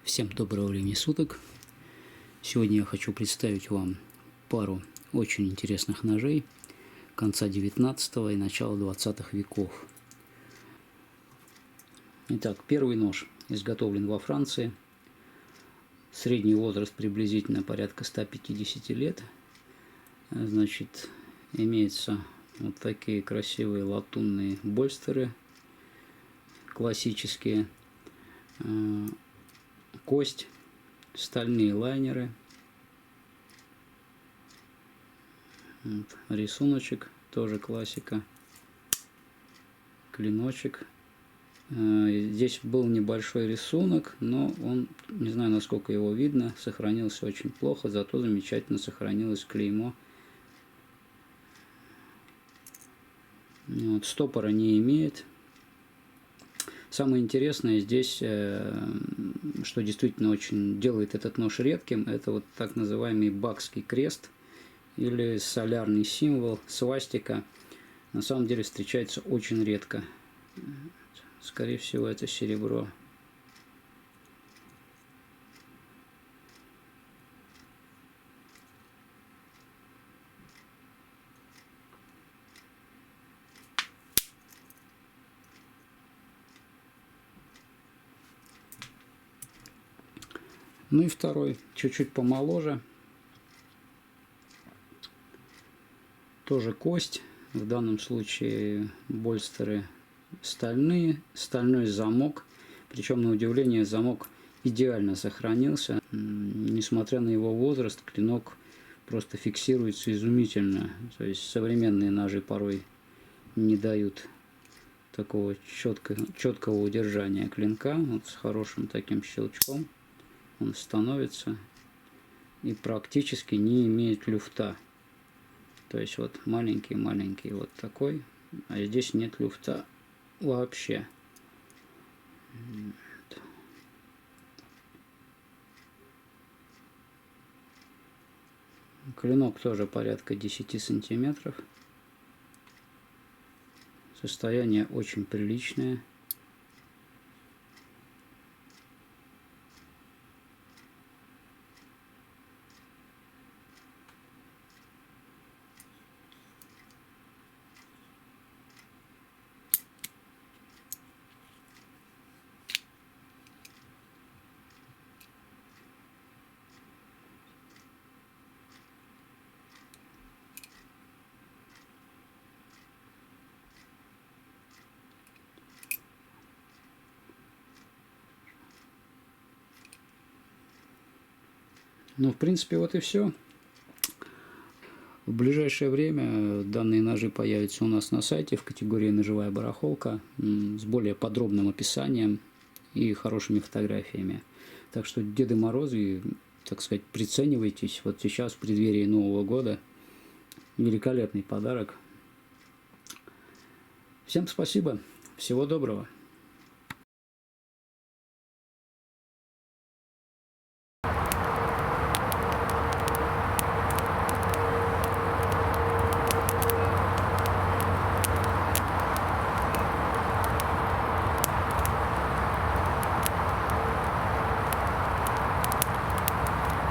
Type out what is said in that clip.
Всем доброго времени суток. Сегодня я хочу представить вам пару очень интересных ножей конца 19 и начала 20 веков. Итак, первый нож изготовлен во Франции. Средний возраст приблизительно порядка 150 лет. Значит, имеются вот такие красивые латунные больстеры, классические, кость, стальные лайнеры, вот, рисуночек, тоже классика, клиночек. Здесь был небольшой рисунок, но он, не знаю, насколько его видно, сохранился очень плохо, зато замечательно сохранилось клеймо. Вот, стопора не имеет. Самое интересное здесь, что действительно очень делает этот нож редким, это вот так называемый бакский крест или солярный символ, свастика. На самом деле встречается очень редко. Скорее всего, это серебро. Ну и второй, чуть-чуть помоложе. Тоже кость. В данном случае больстеры стальные, стальной замок. Причем, на удивление, замок идеально сохранился. Несмотря на его возраст, клинок просто фиксируется изумительно. То есть современные ножи порой не дают такого четкого удержания клинка. Вот с хорошим таким щелчком он становится и практически не имеет люфта. То есть вот маленький вот такой, а здесь нет люфта вообще. Клинок тоже порядка 10 сантиметров. Состояние очень приличное. Ну, в принципе, вот и все. В ближайшее время данные ножи появятся у нас на сайте в категории «Ножевая барахолка» с более подробным описанием и хорошими фотографиями. Так что, Деды Морозы, так сказать, приценивайтесь. Вот сейчас, в преддверии Нового года, великолепный подарок. Всем спасибо. Всего доброго.